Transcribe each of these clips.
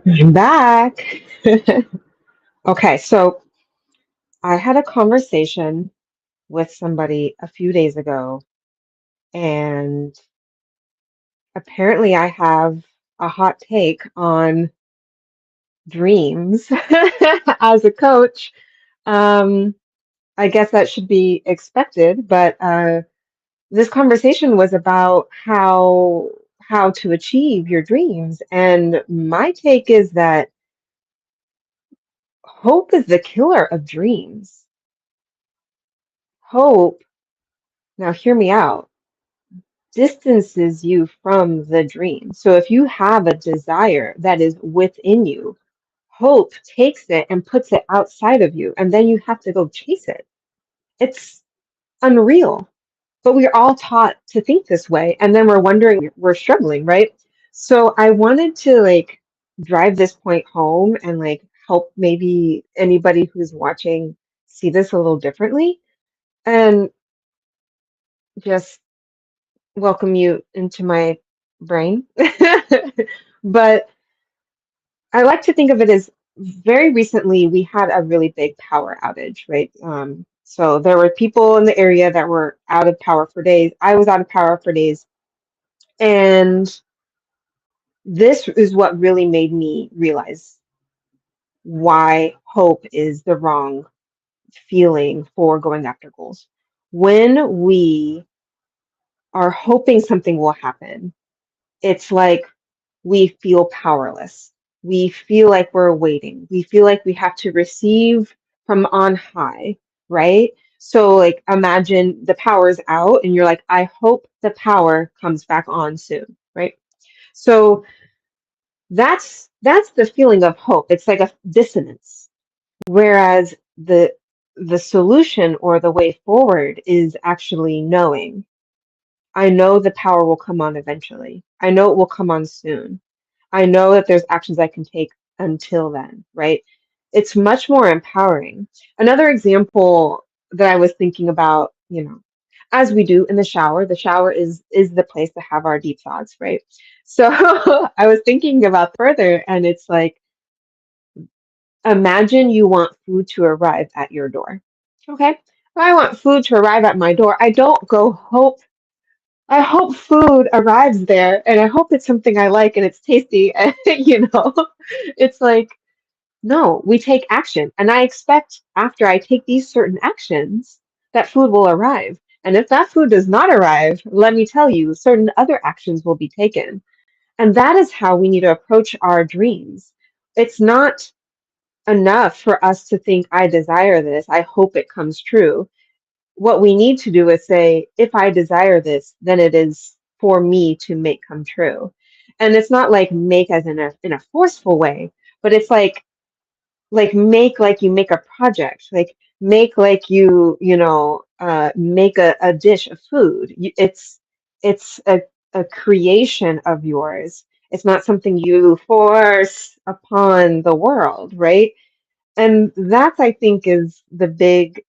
I'm back. Okay, so I had a conversation with somebody a few days ago, and apparently I have a hot take on dreams as a coach. Um, I guess that should be expected, but this conversation was about how to achieve your dreams, and my take is that hope is the killer of dreams. Hope, now hear me out, distances you from the dream. So if you have a desire that is within you, hope takes it and puts it outside of you, and then you have to go chase it. It's unreal. But we're all taught to think this way, and then we're wondering, we're struggling, right? So I wanted to drive this point home and help maybe anybody who's watching see this a little differently and just welcome you into my brain. But I like to think of it as very recently we had a really big power outage, right? So there were people in the area that were out of power for days. I was out of power for days. And this is what really made me realize why hope is the wrong feeling for going after goals. When we are hoping something will happen, it's like we feel powerless. We feel like we're waiting. We feel like we have to receive from on high, right? So, imagine the power's out, and you're like, I hope the power comes back on soon, right? So, that's the feeling of hope. It's like a dissonance. Whereas the solution or the way forward is actually knowing. I know the power will come on eventually. I know it will come on soon. I know that there's actions I can take until then, right? It's much more empowering. Another example that I was thinking about, as we do in the shower is the place to have our deep thoughts, right? So I was thinking about further, and it's like, imagine you want food to arrive at your door. Okay. If I want food to arrive at my door, I don't go hope. I hope food arrives there, and I hope it's something I like and it's tasty. And, it's like, no, we take action. And I expect after I take these certain actions that food will arrive. And if that food does not arrive, let me tell you, certain other actions will be taken. And that is how we need to approach our dreams. It's not enough for us to think, I desire this, I hope it comes true. What we need to do is say, if I desire this, then it is for me to make come true. And it's not like make as in a forceful way, but it's like make like you make a project, like make like make a dish of food. It's a creation of yours. It's not something you force upon the world, right? And that, I think, is the big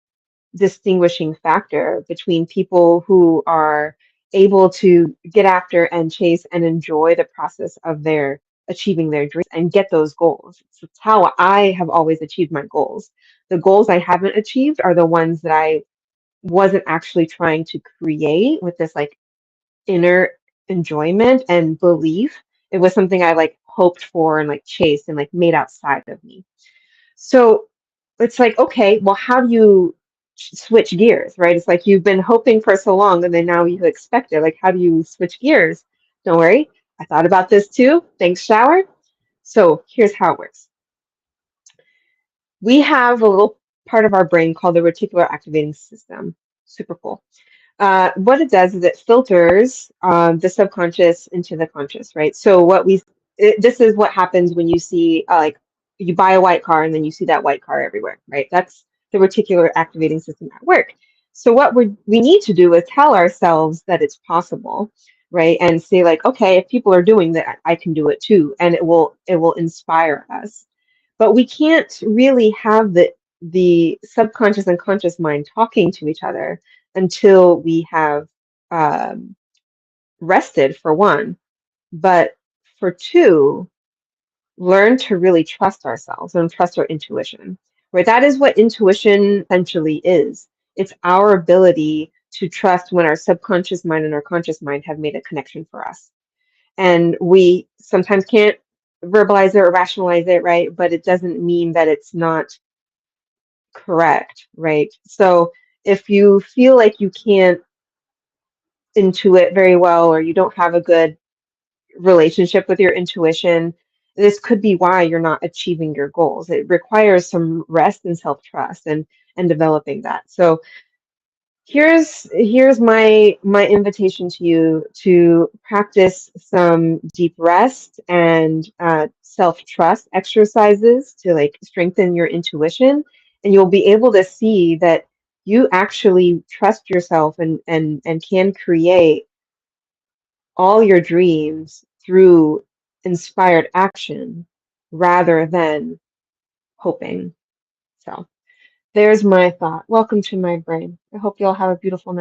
distinguishing factor between people who are able to get after and chase and enjoy the process of their achieving their dreams and get those goals. So it's how I have always achieved my goals. The goals I haven't achieved are the ones that I wasn't actually trying to create with this inner enjoyment and belief. It was something I hoped for and chased and made outside of me. So it's like, okay, well, how do you switch gears, right? It's like you've been hoping for so long and then now you expect it. Like, how do you switch gears? Don't worry. I thought about this too. Thanks, shower. So here's how it works. We have a little part of our brain called the reticular activating system. Super cool. What it does is it filters the subconscious into the conscious, right? So this is what happens when you see you buy a white car and then you see that white car everywhere, right? That's the reticular activating system at work. So what we need to do is tell ourselves that it's possible, right? And say okay, if people are doing that, I can do it too, and it will inspire us. But we can't really have the subconscious and conscious mind talking to each other until we have um, rested, for one, but for two, learn to really trust ourselves and trust our intuition, right? That is what intuition essentially is. It's our ability to trust when our subconscious mind and our conscious mind have made a connection for us. And we sometimes can't verbalize it or rationalize it, right? But it doesn't mean that it's not correct, right? So if you feel like you can't intuit very well or you don't have a good relationship with your intuition, this could be why you're not achieving your goals. It requires some rest and self-trust and developing that. So here's my invitation to you to practice some deep rest and self-trust exercises to like strengthen your intuition, and you'll be able to see that you actually trust yourself and can create all your dreams through inspired action rather than hoping. So there's my thought. Welcome to my brain. I hope you all have a beautiful night.